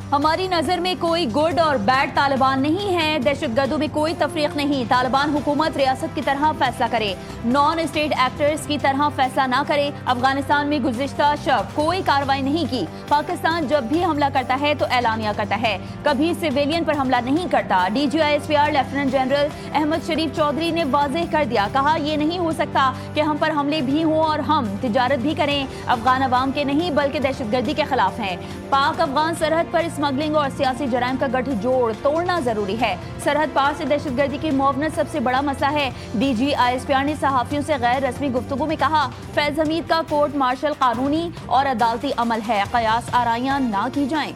हमारी नजर में कोई गुड और बैड तालिबान नहीं है। दहशतगर्दों में कोई तफरीक नहीं। तालिबान हुकूमत रियासत की तरह फैसला करे, नॉन स्टेट एक्टर्स की तरह फैसला ना करे। अफगानिस्तान में गुज़िश्ता शब कोई कार्रवाई नहीं की। पाकिस्तान जब भी हमला करता है तो एलानिया करता है, कभी सिविलियन पर हमला नहीं करता। DGISPR लेफ्टिनेंट जनरल अहमद शरीफ चौधरी ने वाज़ेह कर दिया, कहा यह नहीं हो सकता कि हम पर हमले भी हों और हम तिजारत भी करें। अफगान अवाम के नहीं बल्कि दहशतगर्दी के खिलाफ हैं। पाक अफगान सरहद पर स्मगलिंग और सियासी जराइम का गठजोड़ तोड़ना जरूरी है। सरहद पार से दहशतगर्दी की मुआवनत सबसे बड़ा मसला है। DGISPR ने सहाफियों से गैर रस्मी गुफ्तगू में कहा, फैज हमीद का कोर्ट मार्शल कानूनी और अदालती अमल है, कयास आराइयां ना की जाएं।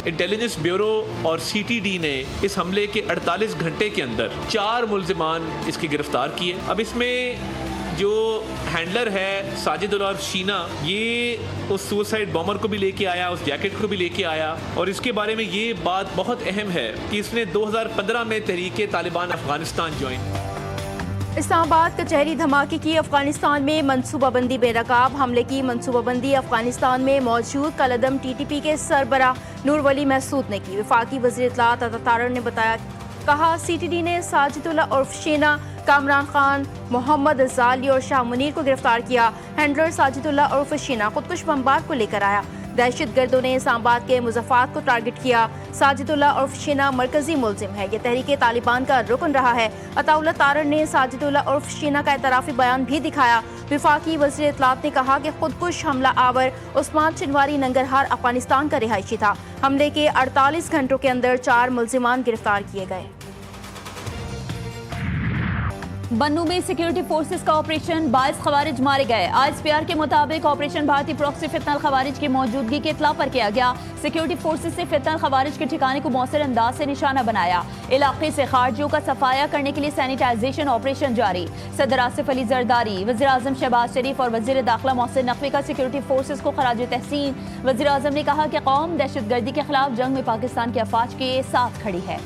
इंटेलिजेंस ब्यूरो और CTD ने इस हमले के 48 घंटे के अंदर 4 मुल्जिमान इसके गिरफ्तार किए। अब इसमें जो हैंडलर है साजिदुल्लाह और शीना, ये उस सुसाइड बॉम्बर को भी लेके आया, उस जैकेट को भी लेके आया। और इसके बारे में ये बात बहुत अहम है कि इसने 2015 में तहरीक तालिबान अफगानिस्तान ज्वाइन। इस्लामाबाद कचहरी धमाके की, अफगानिस्तान में मनसूबाबंदी बेनकाब। हमले की मनसूबाबंदी अफगानिस्तान में मौजूद कलदम TTP के सरबराह नूर वली महसूद ने की। वफाकी वज़ीर इत्तलात अता तारर ने बताया, कहा CTD ने साजिदुल्लाह उर्फ शीना, कामरान खान, मोहम्मद अजाली और शाह मुनीर को गिरफ्तार किया। हैंडलर साजिदुल्लाह उर्फ शीना खुदकुश बमबार को लेकर आया। दहशतगर्दों ने इस्लामाबाद के मुज़फ़्फ़रात को टारगेट किया। साजिदुल्लाह उर्फ शीना मरकजी मुल्जिम है, यह तहरीक तालिबान का रुकन रहा है। अताउल्लाह तारर ने साजिदुल्लाह उर्फ शीना का एतराफ़ी बयान भी दिखाया। वफाकी वज़ीर इत्तलात ने कहा कि खुदकुश हमला आवर उस्मान चिनवारी नंगरहार अफगानिस्तान का रिहायशी था। हमले के 48 घंटों के अंदर 4 मुल्जिमान गिरफ्तार किए गए। बन्नू में सिक्योरिटी फोर्सेस का ऑपरेशन, 22 खवारिज मारे गए। ISPR के मुताबिक ऑपरेशन भारतीय प्रॉक्सी फितनल खवारिज की मौजूदगी के इत्तला पर किया गया। सिक्योरिटी फोर्सेस ने फितनल खवारिज के ठिकाने को मौसर अंदाज से निशाना बनाया। इलाके से खारजियों का सफाया करने के लिए सैनिटाइजेशन ऑपरेशन जारी। सदर आसिफ अली जरदारी, वज़ीर आज़म शहबाज शरीफ और वज़ीर दाखिला मोहसिन नकवी का सिक्योरिटी फोर्सेस को खराज तहसीन। वज़ीर आज़म ने कहा कि कौम दहशतगर्दी के खिलाफ जंग में पाकिस्तान की अफवाज के साथ खड़ी है।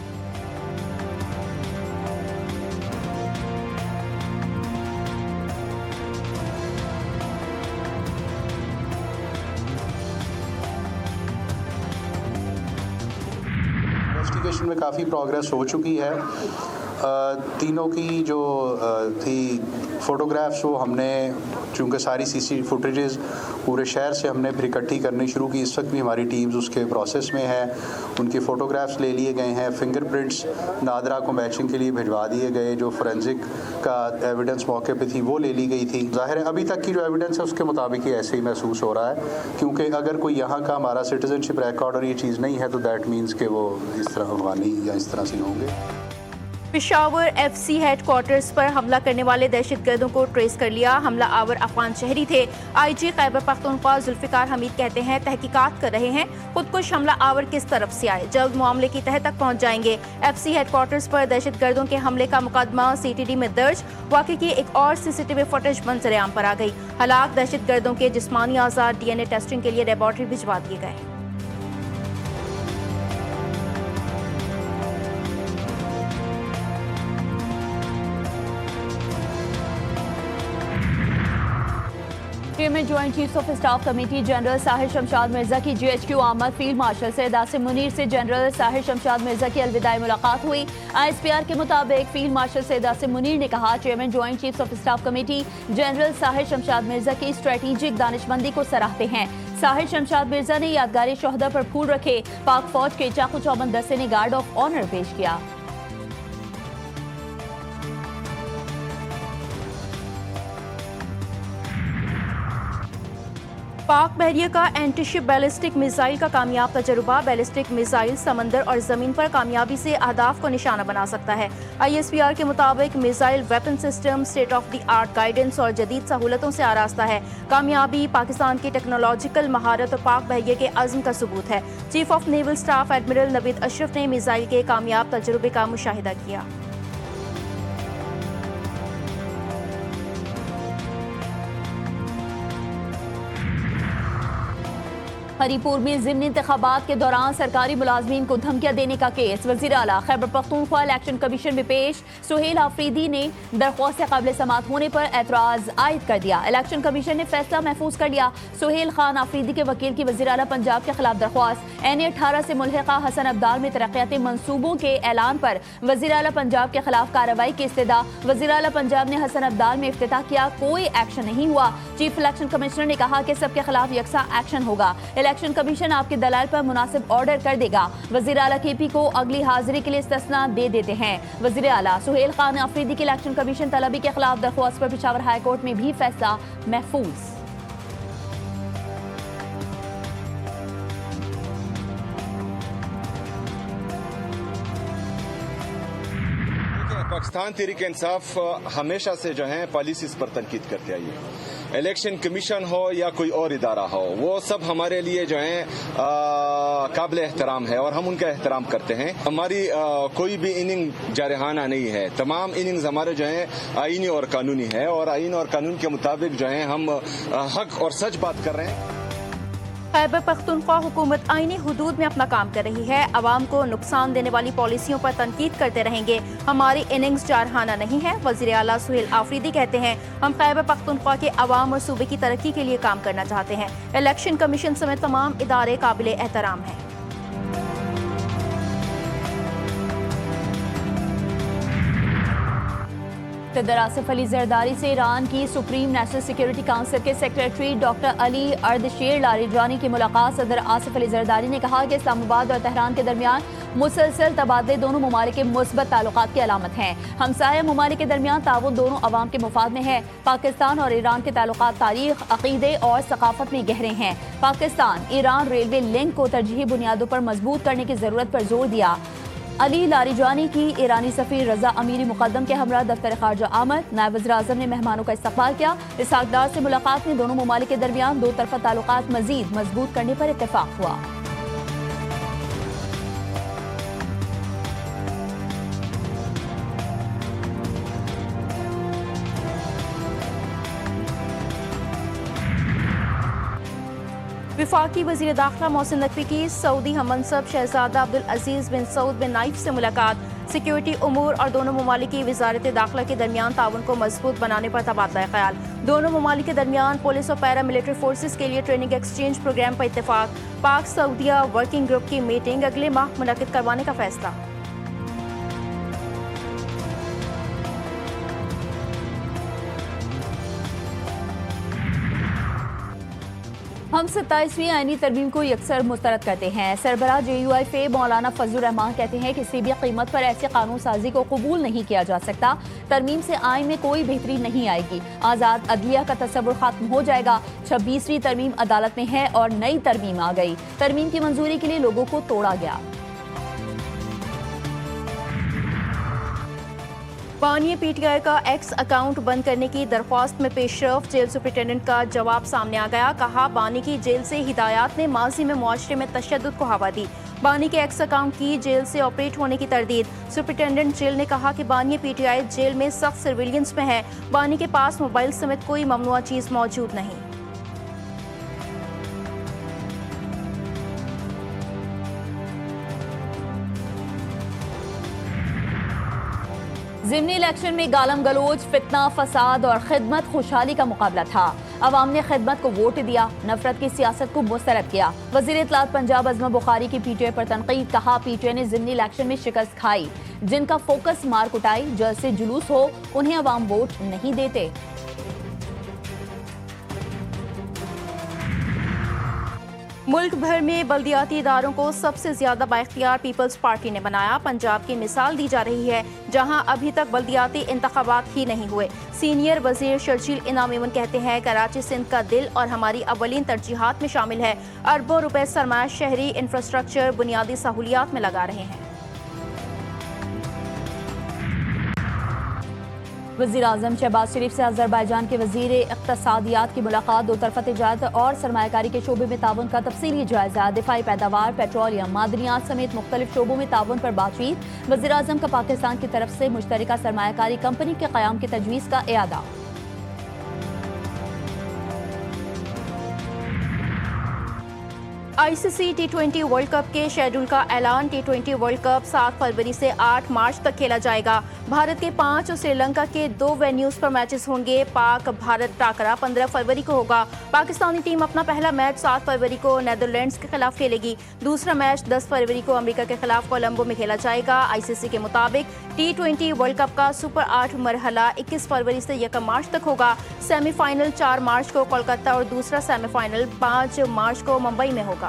इन्वेस्टिगेशन में काफ़ी प्रोग्रेस हो चुकी है। तीनों की जो थी फ़ोटोग्राफ्स, वो हमने चूँकि सारी CCTV फुटेजेस पूरे शहर से हमने फिर इकट्ठी करनी शुरू की। इस वक्त भी हमारी टीम्स उसके प्रोसेस में है। उनके फ़ोटोग्राफ्स ले लिए गए हैं। फिंगरप्रिंट्स नादरा को मैचिंग के लिए भिजवा दिए गए। जो फोरेंसिक का एविडेंस मौके पे थी वो ले ली गई थी। ज़ाहिर है अभी तक की जो एविडेंस है उसके मुताबिक ही ऐसे ही महसूस हो रहा है, क्योंकि अगर कोई यहाँ का हमारा सिटीजनशिप रिकॉर्ड और ये चीज़ नहीं है तो दैट मीन्स कि वो इस तरह अफगानी या इस तरह से होंगे। पेशावर FC हेडक्वार्टर्स पर हमला करने वाले दहशतगर्दों को ट्रेस कर लिया। हमला आवर अफगान शहरी थे। IG खैबर पख्तूनख्वा जुल्फ़िकार हमीद कहते हैं, तहकीकात कर रहे हैं खुदकुश हमला आवर किस तरफ से आए, जल्द मामले की तह तक पहुंच जाएंगे। FC हेडक्वार्टर्स पर दहशतगर्दों के हमले का मुकदमा CTD में दर्ज। वाक़े की एक और CCTV फुटेज मंजर-ए-आम पर आ गई। हलाक दहशतगर्दों के जिस्मानी आज़ाद DNA टेस्टिंग के लिए लेबॉर्ट्री भिजवा दिए गए। Chairman joint chiefs of staff committee general Sahir Shamshad Mirza की GHQ आमद। फील्ड मार्शल सैयद आसिम मुनीर से जनरल साहिर शमशाद मिर्जा की अलविदाई मुलाकात हुई। ISPR के मुताबिक फील्ड मार्शल सैयद आसिम मुनीर ने कहा, chairman joint chiefs of staff committee general Sahir Shamshad Mirza की स्ट्रेटेजिक दानिशमंदी को सराहते हैं। साहिर शमशाद मिर्जा ने यादगारी शोहदा पर फूल रखे। पाक फौज के चाकू चौबंद दस्ते ने गार्ड ऑफ ऑनर पेश किया। पाक बहरिया का एंटीशिप बैलिस्टिक मिसाइल का कामयाब तजुर्बा। बैलिस्टिक मिसाइल समंदर और ज़मीन पर कामयाबी से अहदाफ को निशाना बना सकता है। ISPR के मुताबिक missile weapon system state of the art guidance और जदीद सहूलतों से आरास्ता है। कामयाबी पाकिस्तान की टेक्नोलॉजिकल महारत और पाक बहरिया के अज़्म का सबूत है। Chief of naval staff admiral Naveed Ashraf ने मिसाइल के कामयाब तजुर्बे का मुशाहिदा किया। हरीपुर में ज़िमनी इंतखाबात के दौरान सरकारी मुलाजमीन को धमकियां देने का केस वज़ीर आला खैबर पख्तूनख्वा इलेक्शन कमीशन में पेश। सुहेल आफरीदी ने दरख्वास्त काबिल समाअत होने पर एतराज़ आयद कर दिया। इलेक्शन कमीशन ने फैसला महफूज कर लिया। सुहेल खान आफरीदी के वकील की वज़ीर आला पंजाब के खिलाफ दरख्वास्त। NA-18 से मुल्हिका हसन अब्दाल में तरक्याती मंसूबों के ऐलान पर वज़ीर आला पंजाब के खिलाफ कार्रवाई की इस्तदा। वज़ीर आला पंजाब ने हसन अब्दाल में इफ्तिताह किया, कोई एक्शन नहीं हुआ। चीफ इलेक्शन कमिश्नर ने कहा कि सबके खिलाफ यकसा एक्शन होगा। इलेक्शन कमीशन आपके दलाल पर मुनासिब ऑर्डर कर देगा। वज़ीर आला KP को अगली हाजिरी के लिए इस्तिस्ना दे देते हैं। वज़ीर आला सुहेल खान आफरीदी की इलेक्शन कमीशन तलबी के खिलाफ दरख्वास्त पर पेशावर हाई कोर्ट में भी फैसला महफूज। पाकिस्तान तहरीक इंसाफ हमेशा से जो है पॉलिसीज पर तनकीद करते आई है। इलेक्शन कमीशन हो या कोई और इदारा हो, वो सब हमारे लिए जो है काबिल एहतराम है और हम उनका एहतराम करते हैं। हमारी कोई भी इनिंग जारहाना नहीं है। तमाम इनिंग्स हमारे जो है आईनी और कानूनी है और आईन और कानून के मुताबिक जो है हम हक और सच बात कर रहे हैं। खैबर पख्तूनख्वा हुकूमत आईनी हुदूद में अपना काम कर रही है। अवाम को नुकसान देने वाली पॉलिसियों पर तनकीद करते रहेंगे। हमारी इनिंग्स जारहाना नहीं है। वज़ीर आला सुहेल आफरीदी कहते हैं, हम खैबर पख्तूनख्वा के अवाम और सूबे की तरक्की के लिए काम करना चाहते हैं। इलेक्शन कमीशन समेत तमाम इदारे काबिल एहतराम हैं। सदर आसिफ अली जरदारी से ईरान की सुप्रीम नेशनल सिक्योरिटी काउंसिल के सेक्रेटरी डॉक्टर अली अर्दशेर लारिजानी की मुलाकात। सदर आसिफ अली जरदारी ने कहा कि इस्लामाबाद और तेहरान के दरमियान मुसलसल तबादले दोनों ममालिक के मुस्बत ताल्लुकात की अलामत हैं। हमसाया ममालिक के दरमियान ताउन दोनों अवाम के मुफाद में है। पाकिस्तान और ईरान के ताल्लुकात तारीख, अकीदे और सकाफत में गहरे हैं। पाकिस्तान ईरान रेलवे लिंक को तरजीही बुनियादों पर मजबूत करने की जरूरत पर जोर दिया। अली लारिजानी की ईरानी सफीर रजा अमीरी मुकद्दम के हमरा दफ्तर खारजा आमद। नायब वज़ीर आज़म ने मेहमानों का इस्तकबाल किया। इसहाक डार से मुलाकात में दोनों ममालिक के दरमियान दो तरफा ताल्लुकात मजीद मजबूत करने पर इत्तेफाक हुआ। विफाकी वज़ीर दाखिला मोहसिन नकवी की सऊदी हममनसब शहजादा अब्दुल अजीज बिन सऊद बिन नाइफ से मुलाकात। सिक्योरिटी उमूर और दोनों ममालिक की वजारत दाखिला के दरमियान ताउन को मजबूत बनाने पर तबादला ख्याल। दोनों ममालिक के दरमियान पुलिस और पैरा मिलिट्री फोर्सेस के लिए ट्रेनिंग एक्सचेंज प्रोग्राम पर इत्तेफाक। पाक सऊदिया वर्किंग ग्रुप की मीटिंग अगले माह मुनक्किद करवाने का फैसला। हम 27वीं आईनी तरमीम को यकसर मुस्तरद करते हैं। सरबराह JUI मौलाना फजलुर रहमान कहते हैं किसी भी कीमत पर ऐसी कानून साजी को कबूल नहीं किया जा सकता। तरमीम से आइन में कोई बेहतरी नहीं आएगी। आज़ाद अदलिया का तस्वुर खत्म हो जाएगा। 26वीं तरमीम अदालत में है और नई तरमीम आ गई। तरमीम की मंजूरी के लिए लोगों को तोड़ा गया। बानिया PTI का एक्स अकाउंट बंद करने की दरख्वास्त में पेशरफ। जेल सुपरिटेंडेंट का जवाब सामने आ गया। कहा, बानी की जेल से हिदायत ने माजी में मुआशरे में तशद्दुद को हवा दी। बानी के एक्स अकाउंट की जेल से ऑपरेट होने की तरदीद। सुपरिटेंडेंट जेल ने कहा कि बानिया PTI जेल में सख्त सर्विलियंस में है। बानी के पास मोबाइल समेत कोई ममनुआ चीज मौजूद नहीं। ज़िमनी इलेक्शन में गालम गलोच, फितना, फसाद और खिदमत खुशहाली का मुकाबला था। अवाम ने खिदमत को वोट दिया, नफरत की सियासत को मुस्तरद किया। वज़ीर इत्तलात पंजाब अज़मा बुखारी की PTI पर तनकीद। कहा, PTI ने ज़िमनी इलेक्शन में शिकस्त खाई। जिनका फोकस मार कुटाई, जलसे जुलूस हो, उन्हें अवाम वोट नहीं देते। मुल्क भर में बल्दियाती इदारों को सबसे ज्यादा बाइख्तियार पीपल्स पार्टी ने बनाया। पंजाब की मिसाल दी जा रही है, जहां अभी तक बल्दियाती इंतखाबात ही नहीं हुए। सीनियर वजीर शर्जील इनाम इमन कहते हैं, कराची सिंध का दिल और हमारी अवलीन तरजीहात में शामिल है। अरबों रुपए सरमाया शहरी इंफ्रास्ट्रक्चर, बुनियादी सहूलियात में लगा रहे हैं। वज़ीर आज़म शहबाज शरीफ से अज़रबैजान के वज़ीर इक़्तिसादियात की मुलाकात। दो तरफ़ा तिजारत और सरमायाकारी के शोबे में ताउन का तफसीली जायजा। दिफाई पैदावार, पेट्रोलियम, मादनियात समेत मुख्तलिफ शोबों में ताउन पर बातचीत। वज़ीर आज़म का पाकिस्तान की तरफ से मुश्तरका सरमायाकारी कंपनी के क़याम की तजवीज़ का इरादा। आईसीसी टी20 वर्ल्ड कप के शेड्यूल का ऐलान। टी20 वर्ल्ड कप 7 फरवरी से 8 मार्च तक खेला जाएगा। भारत के 5 और श्रीलंका के 2 वेन्यूज पर मैचेस होंगे। पाक भारत टाकरा 15 फरवरी को होगा। पाकिस्तानी टीम अपना पहला मैच 7 फरवरी को नेदरलैंड्स के खिलाफ खेलेगी। दूसरा मैच 10 फरवरी को अमेरिका के खिलाफ कोलंबो में खेला जाएगा। आईसीसी के मुताबिक टी20 वर्ल्ड कप का सुपर 8 मरहला 21 फरवरी से 1 मार्च तक होगा। सेमीफाइनल 4 मार्च को कोलकाता और दूसरा सेमीफाइनल 5 मार्च को मुंबई में होगा।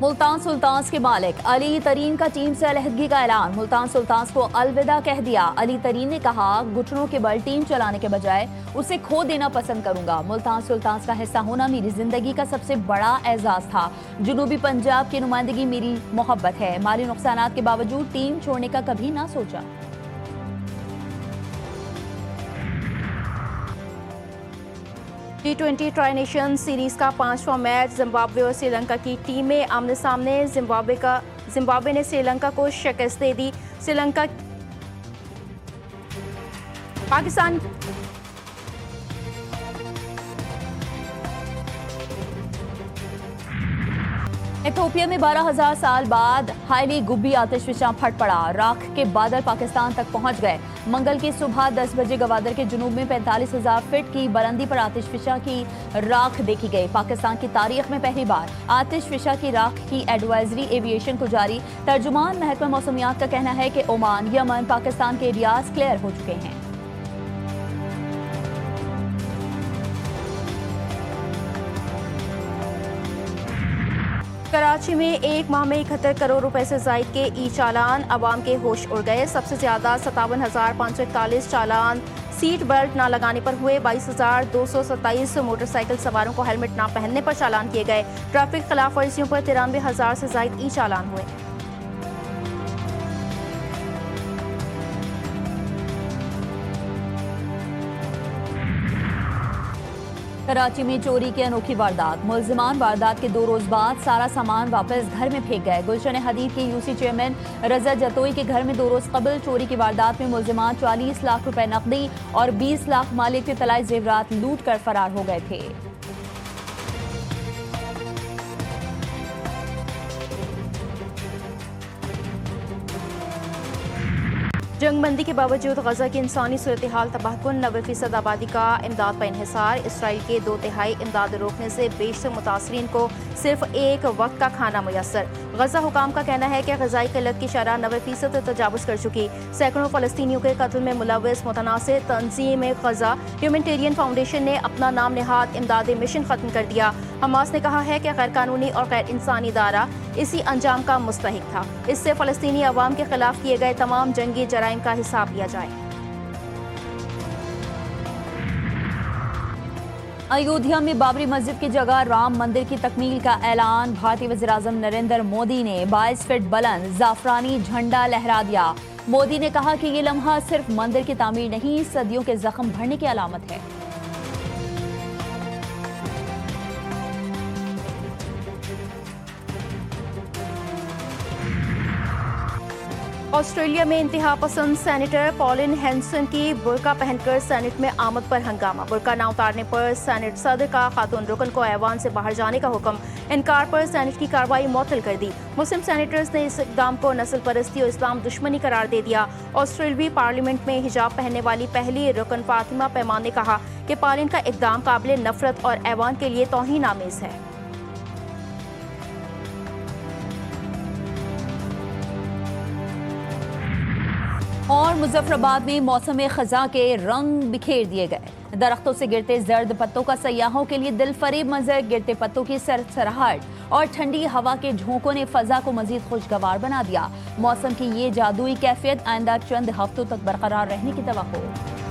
मुल्तान सुल्तान्स के मालिक अली तरीन का टीम से अलहदगी का ऐलान। मुल्तान सुल्तान्स को अलविदा कह दिया। अली तरीन ने कहा, घुटनों के बल टीम चलाने के बजाय उसे खो देना पसंद करूंगा। मुल्तान सुल्तान्स का हिस्सा होना मेरी जिंदगी का सबसे बड़ा एजाज था। जनूबी पंजाब की नुमाइंदगी मेरी मोहब्बत है। माली नुकसानात के बावजूद टीम छोड़ने का कभी ना सोचा। टी20 ट्राई नेशन सीरीज का 5वां मैच जिम्बाब्वे और श्रीलंका की टीमें आमने सामने। जिम्बाब्वे ने श्रीलंका को शिकस्त दे दी। श्रीलंका पाकिस्तान इथियोपिया में 12,000 साल बाद हाईली गुब्बी आतिशफिशां फट पड़ा। राख के बादल पाकिस्तान तक पहुंच गए। मंगल की सुबह 10 बजे गवादर के जुनूब में 45,000 फीट की बुलंदी पर आतिशफिशा की राख देखी गई। पाकिस्तान की तारीख में पहली बार आतिशफिशा की राख की एडवाइजरी एविएशन को जारी। तर्जुमान महकमा मौसमियात का कहना है कि ओमान, यमन, पाकिस्तान के एरियाज क्लियर हो चुके हैं। कराची में एक माह में 71 करोड़ रुपए से जायद के ई चालान। अवाम के होश उड़ गए। सबसे ज्यादा 57,541 चालान सीट बेल्ट न लगाने पर हुए। 22,227 मोटरसाइकिल सवारों को हेलमेट न पहनने पर चालान किए गए। ट्रैफिक खिलाफ वर्जियों पर 93,000 से जायद ई चालान हुए। कराची में चोरी की अनोखी वारदात। मुलजिमान वारदात के 2 रोज बाद सारा सामान वापस घर में फेंक गए। गुलशन हदीद के यूसी चेयरमैन रजा जतोई के घर में 2 रोज कबल चोरी की वारदात में मुलजिमान 40 लाख रुपए नकदी और 20 लाख मालिक के तलाई जेवरात लूट कर फरार हो गए थे। जंगबंदी के बावजूद गजा की इंसानी सूरत हाल तबाहकुन। 90% आबादी का इमदाद पर इन्हिसार। इसराइल के 2/3 इमदाद रोकने से बेशतर मुतासरीन को सिर्फ एक वक्त का खाना मुयसर। गजा हुकाम का कहना है कि गजाई किल्लत की शरह 90% तजावुज़ कर चुकी। सैकड़ों फ़लस्तीनियों के कत्ल में मुलव्वस मुतनासिर तंजीम गजा ह्यूमैनिटेरियन फाउंडेशन ने अपना नाम नेहाद इमदादी मिशन खत्म कर दिया। हमास ने कहा है कि गैर कानूनी और गैर इंसानी दारा इसी अंजाम का मुस्तहिक था। इससे फ़लस्तीनी अवाम के खिलाफ किए गए तमाम जंगी जराइम का हिसाब लिया जाए। अयोध्या में बाबरी मस्जिद की जगह राम मंदिर की तकमील का ऐलान। भारतीय वज़ीर-ए-आज़म नरेंद्र मोदी ने 22 फीट बुलंद जाफरानी झंडा लहरा दिया। मोदी ने कहा कि ये लम्हा सिर्फ मंदिर की तामीर नहीं, सदियों के जख्म भरने की अलामत है। ऑस्ट्रेलिया में इंतहा पसंद सेनेटर पॉलिन हैंसन की बुर्का पहनकर सेनेट में आमद पर हंगामा। बुर्का ना उतारने पर सेनेट सदर का खातून रुकन को ऐवान से बाहर जाने का हुक्म। इनकार पर सेनेट की कार्रवाई मुअत्तल कर दी। मुस्लिम सेनेटर्स ने इस इक़दाम को नस्ल परस्ती और इस्लाम दुश्मनी करार दे दिया। ऑस्ट्रेलवी पार्लियामेंट में हिजाब पहनने वाली पहली रुकन फातिमा पैमान ने कहा कि पॉलिन का इक़दाम काबिल नफरत और ऐवान के लिए तौहीन आमेज है। और मुजफ्फराबाद में मौसम खज़ा के रंग बिखेर दिए गए। दरख्तों से गिरते जर्द पत्तों का सयाहों के लिए दिलफरेब मंजर। गिरते पत्तों की सरसराहट और ठंडी हवा के झोंकों ने फ़ज़ा को मज़ीद खुशगवार बना दिया। मौसम की ये जादुई कैफियत आइंदा चंद हफ्तों तक बरकरार रहने की तवक्को।